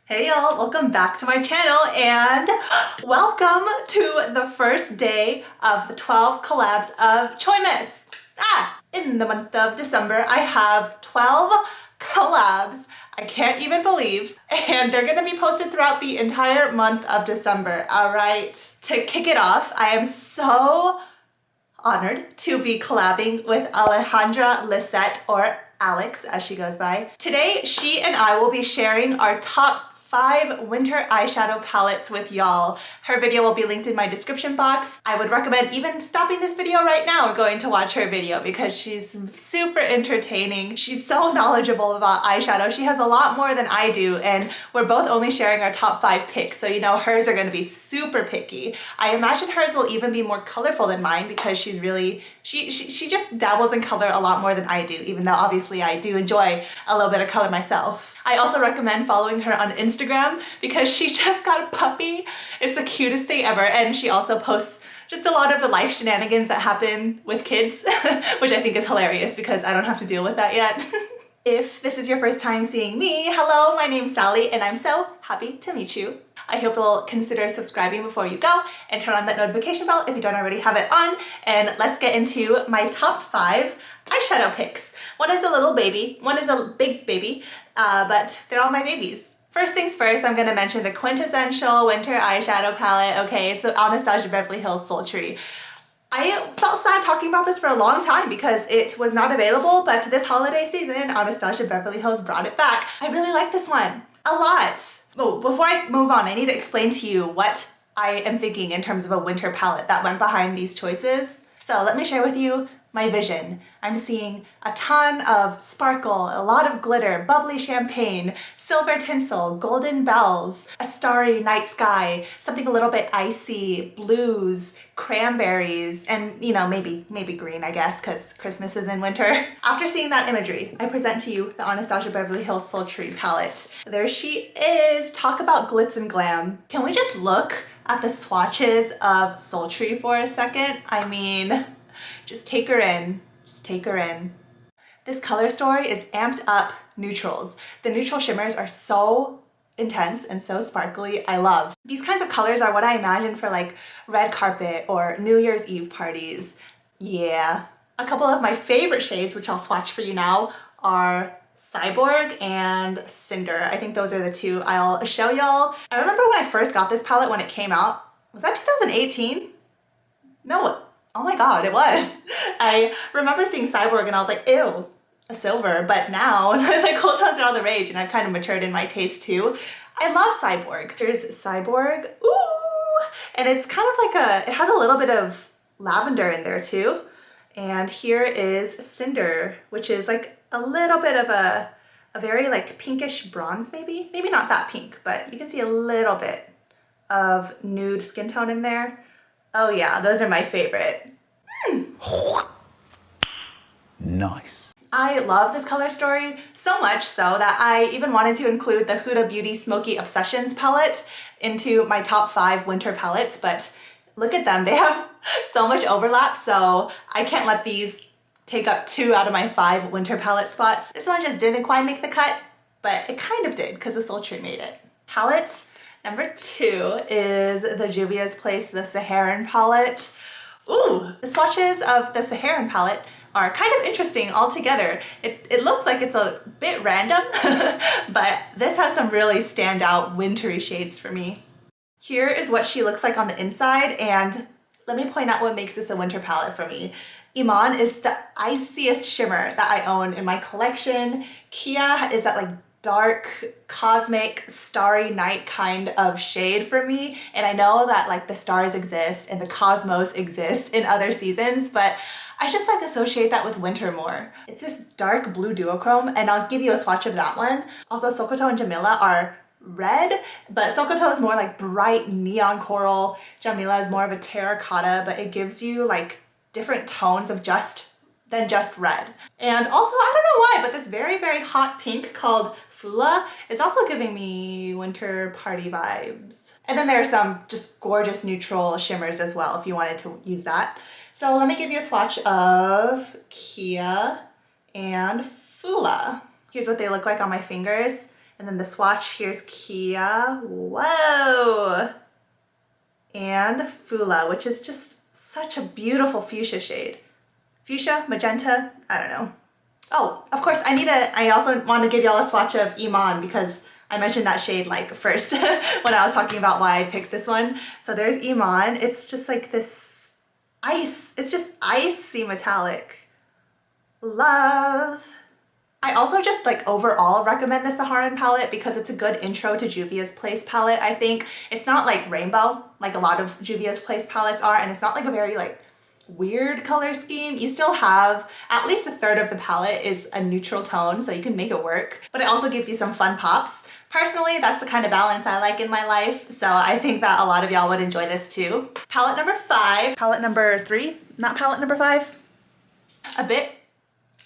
Hey y'all, welcome back to my channel and welcome to the first day of the 12 collabs of CHOIMAS. In the month of December, I have 12 collabs. I can't even believe, and they're gonna be posted throughout the entire month of December, all right? To kick it off, I am so honored to be collabing with Alejandra Lisette, or Alex as she goes by. Today, she and I will be sharing our top 5 winter eyeshadow palettes with y'all. Her video will be linked in my description box. I would recommend even stopping this video right now and going to watch her video because she's super entertaining. She's so knowledgeable about eyeshadow. She has a lot more than I do, and we're both only sharing our top 5 picks, so you know hers are gonna be super picky. I imagine hers will even be more colorful than mine because she's really, she just dabbles in color a lot more than I do, even though obviously I do enjoy a little bit of color myself. I also recommend following her on Instagram because she just got a puppy. It's the cutest thing ever, and she also posts just a lot of the life shenanigans that happen with kids, which I think is hilarious because I don't have to deal with that yet. If this is your first time seeing me, hello, my name's Sally and I'm so happy to meet you. I hope you'll consider subscribing before you go and turn on that notification bell if you don't already have it on. And let's get into my top 5 eyeshadow picks. One is a little baby, one is a big baby, but they're all my babies. First things first, I'm gonna mention the quintessential winter eyeshadow palette. Okay, it's the Anastasia Beverly Hills Sultry. I felt sad talking about this for a long time because it was not available, but this holiday season, Anastasia Beverly Hills brought it back. I really like this one a lot. Oh, before I move on, I need to explain to you what I am thinking in terms of a winter palette that went behind these choices. So let me share with you my vision. I'm seeing a ton of sparkle, a lot of glitter, bubbly champagne, silver tinsel, golden bells, a starry night sky, something a little bit icy, blues, cranberries, and you know, maybe green, I guess, because Christmas is in winter. After seeing that imagery, I present to you the Anastasia Beverly Hills Sultry palette. There she is. Talk about glitz and glam. Can we just look at the swatches of Sultry for a second? I mean, just take her in. Just take her in. This color story is amped up neutrals. The neutral shimmers are so intense and so sparkly. I love. These kinds of colors are what I imagine for like red carpet or New Year's Eve parties. Yeah. A couple of my favorite shades, which I'll swatch for you now, are Cyborg and Cinder. I think those are the two I'll show y'all. I remember when I first got this palette when it came out. Was that 2018? No. Oh my god, it was. I remember seeing Cyborg and I was like, ew, a silver. But now, like, cool tones are all the rage and I've kind of matured in my taste too. I love Cyborg. Here's Cyborg. Ooh! And it's kind of like it has a little bit of lavender in there too. And here is Cinder, which is like a little bit of a very like pinkish bronze maybe. Maybe not that pink, but you can see a little bit of nude skin tone in there. Oh yeah, those are my favorite. Nice. I love this color story so much so that I even wanted to include the Huda Beauty Smoky Obsessions palette into my top 5 winter palettes, but look at them, they have so much overlap, so I can't let these take up 2 out of my 5 winter palette spots. This one just didn't quite make the cut, but it kind of did because the Sultry made it. Palette number 2 is the Juvia's Place, the Saharan palette. Ooh, the swatches of the Saharan palette are kind of interesting altogether. It looks like it's a bit random, but this has some really standout wintry shades for me. Here is what she looks like on the inside, and let me point out what makes this a winter palette for me. Iman is the iciest shimmer that I own in my collection. Kia is that like dark, cosmic, starry night kind of shade for me. And I know that like the stars exist and the cosmos exist in other seasons, but I just like associate that with winter more. It's this dark blue duochrome, and I'll give you a swatch of that one. Also, Sokoto and Jamila are red, but Sokoto is more like bright neon coral. Jamila is more of a terracotta, but it gives you like different tones of than just red. And also, I don't know why, but this very, very hot pink called Fula is also giving me winter party vibes. And then there are some just gorgeous neutral shimmers as well if you wanted to use that. So let me give you a swatch of Kia and Fula. Here's what they look like on my fingers. And then the swatch, here's Kia, whoa! And Fula, which is just such a beautiful fuchsia shade. Fuchsia, magenta, I don't know. Oh, of course, I also want to give y'all a swatch of Iman because I mentioned that shade like first when I was talking about why I picked this one. So there's Iman. It's just like this ice. It's just icy metallic. Love. I also just like overall recommend the Saharan palette because it's a good intro to Juvia's Place palette. I think it's not like rainbow like a lot of Juvia's Place palettes are, and it's not like a very like weird color scheme. You still have at least a third of the palette is a neutral tone, so you can make it work, but it also gives you some fun pops. Personally, that's the kind of balance I like in my life, so I think that a lot of y'all would enjoy this too. Palette number 5, palette number 3, not palette number 5. A bit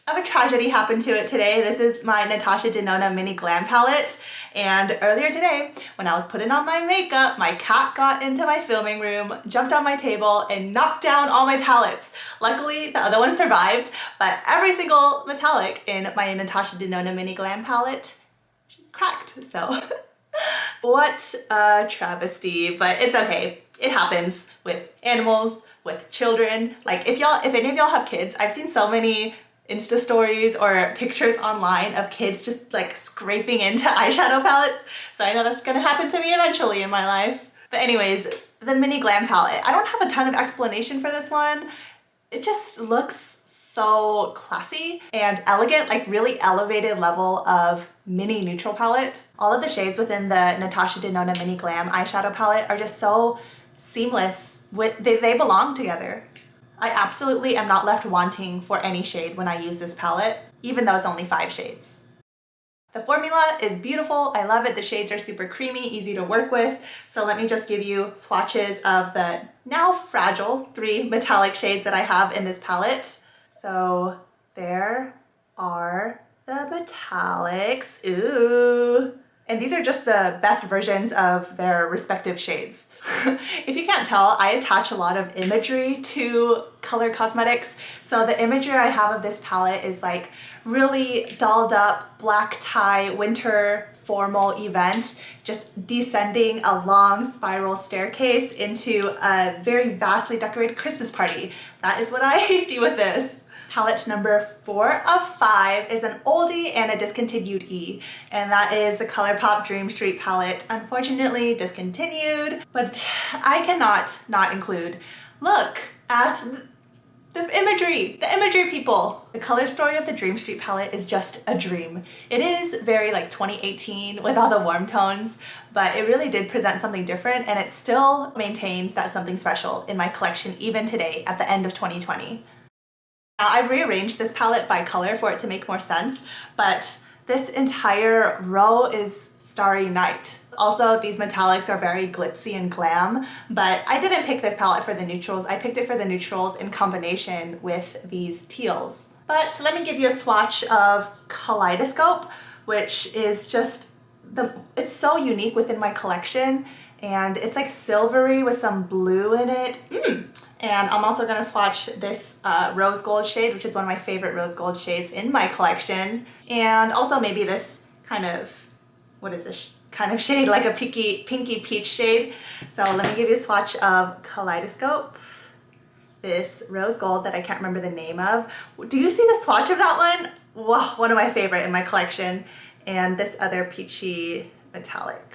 of a tragedy happened to it today. This is my Natasha Denona Mini Glam palette, and earlier today when I was putting on my makeup, my cat got into my filming room, jumped on my table, and knocked down all my palettes. Luckily the other one survived, but every single metallic in my Natasha Denona Mini Glam palette cracked, so what a travesty, but it's okay. It happens with animals, with children. Like if any of y'all have kids, I've seen so many Insta stories or pictures online of kids just like scraping into eyeshadow palettes. So I know that's gonna happen to me eventually in my life. But anyways, the Mini Glam palette. I don't have a ton of explanation for this one. It just looks so classy and elegant, like really elevated level of mini neutral palette. All of the shades within the Natasha Denona Mini Glam eyeshadow palette are just so seamless. They belong together. I absolutely am not left wanting for any shade when I use this palette, even though it's only 5 shades. The formula is beautiful. I love it. The shades are super creamy, easy to work with. So let me just give you swatches of the now fragile 3 metallic shades that I have in this palette. So there are the metallics. Ooh. And these are just the best versions of their respective shades. If you can't tell, I attach a lot of imagery to color cosmetics. So the imagery I have of this palette is like really dolled up black tie winter formal event, just descending a long spiral staircase into a very vastly decorated Christmas party. That is what I see with this. Palette number 4 of 5 is an oldie and a discontinued E, and that is the ColourPop Dream Street palette. Unfortunately discontinued, but I cannot not include. Look at the imagery people. The color story of the Dream Street palette is just a dream. It is very like 2018 with all the warm tones, but it really did present something different, and it still maintains that something special in my collection even today at the end of 2020. Now, I've rearranged this palette by color for it to make more sense, but this entire row is Starry Night. Also, these metallics are very glitzy and glam, but I didn't pick this palette for the neutrals. I picked it for the neutrals in combination with these teals. But let me give you a swatch of Kaleidoscope, which is just it's so unique within my collection, and it's like silvery with some blue in it. And I'm also gonna swatch this rose gold shade, which is one of my favorite rose gold shades in my collection. And also maybe this kind of, what is this kind of shade? Like a pinky peach shade. So let me give you a swatch of Kaleidoscope. This rose gold that I can't remember the name of. Do you see the swatch of that one? Wow, one of my favorite in my collection. And this other peachy metallic.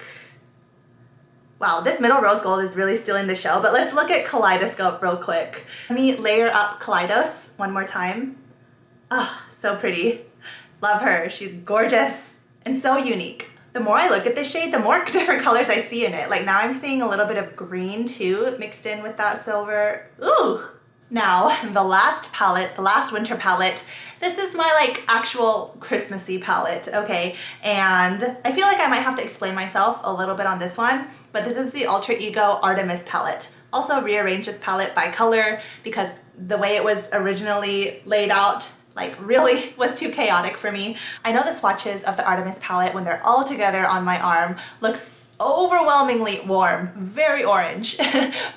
Wow, this middle rose gold is really stealing the show, but let's look at Kaleidoscope real quick. Let me layer up Kaleidos one more time. Oh, so pretty. Love her. She's gorgeous and so unique. The more I look at this shade, the more different colors I see in it. Like now I'm seeing a little bit of green too, mixed in with that silver. Ooh. Now, the last palette, the last winter palette, this is my like actual Christmassy palette, okay? And I feel like I might have to explain myself a little bit on this one, but this is the Alter Ego Artemis palette. Also rearranged this palette by color because the way it was originally laid out like really was too chaotic for me. I know the swatches of the Artemis palette when they're all together on my arm looks overwhelmingly warm, very orange.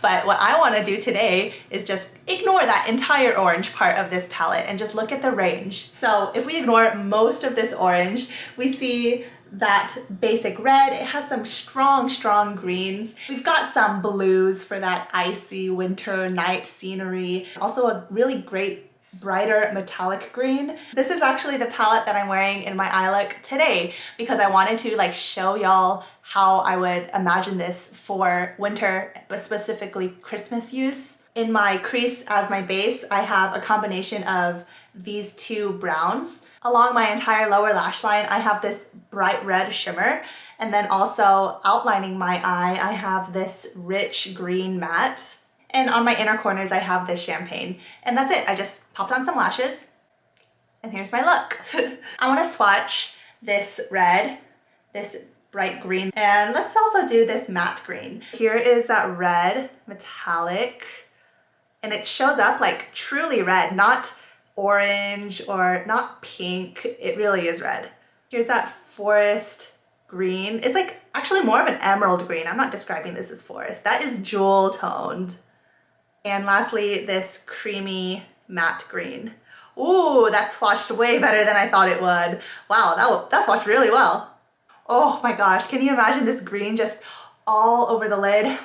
But what I want to do today is just ignore that entire orange part of this palette and just look at the range. So if we ignore most of this orange, we see that basic red. It has some strong greens. We've got some blues for that icy winter night scenery. Also a really great brighter metallic green. This is actually the palette that I'm wearing in my eye look today because I wanted to like show y'all how I would imagine this for winter, but specifically Christmas use. In my crease as my base, I have a combination of these two browns. Along my entire lower lash line, I have this bright red shimmer, and then also outlining my eye, I have this rich green matte. And on my inner corners, I have this champagne. And that's it. I just popped on some lashes and here's my look. I want to swatch this red, this bright green, and let's also do this matte green. Here is that red metallic, and it shows up like truly red, not orange or not pink. It really is red. Here's that forest green. It's like actually more of an emerald green. I'm not describing this as forest. That is jewel toned. And lastly, this creamy matte green. Ooh, that swatched way better than I thought it would. Wow, that swatched really well. Oh my gosh, can you imagine this green just all over the lid?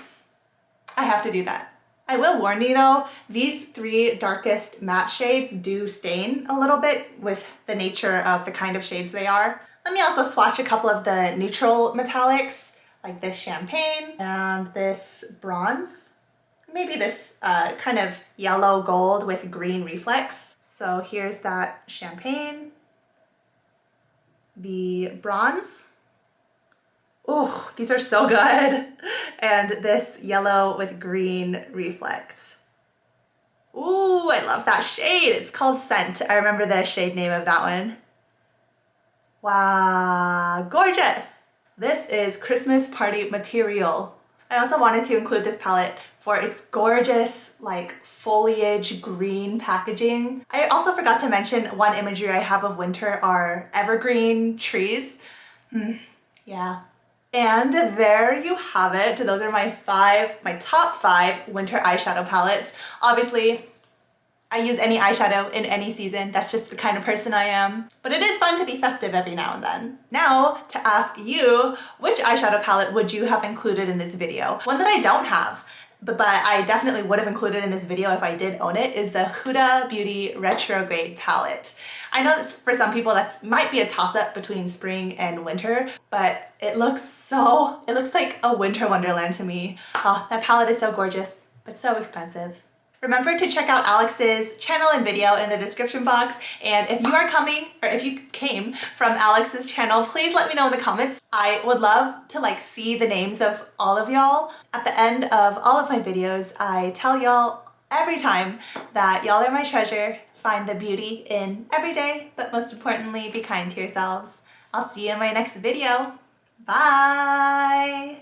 I have to do that. I will warn you though, these three darkest matte shades do stain a little bit with the nature of the kind of shades they are. Let me also swatch a couple of the neutral metallics, like this champagne and this bronze. Maybe this kind of yellow gold with green reflex. So here's that champagne, the bronze. Ooh, these are so good. And this yellow with green reflex. Ooh, I love that shade. It's called Scent. I remember the shade name of that one. Wow, gorgeous. This is Christmas Party Material. I also wanted to include this palette for its gorgeous like foliage green packaging. I also forgot to mention one imagery I have of winter are evergreen trees. Yeah. And there you have it. Those are my top 5 winter eyeshadow palettes. Obviously, I use any eyeshadow in any season. That's just the kind of person I am. But it is fun to be festive every now and then. Now, to ask you, which eyeshadow palette would you have included in this video? One that I don't have, but I definitely would have included in this video if I did own it, is the Huda Beauty Retrograde palette. I know that for some people that might be a toss-up between spring and winter, but it looks like a winter wonderland to me. Oh, that palette is so gorgeous, but so expensive. Remember to check out Alex's channel and video in the description box, and if you are coming, or if you came from Alex's channel, please let me know in the comments. I would love to like see the names of all of y'all. At the end of all of my videos, I tell y'all every time that y'all are my treasure. Find the beauty in every day, but most importantly, be kind to yourselves. I'll see you in my next video. Bye!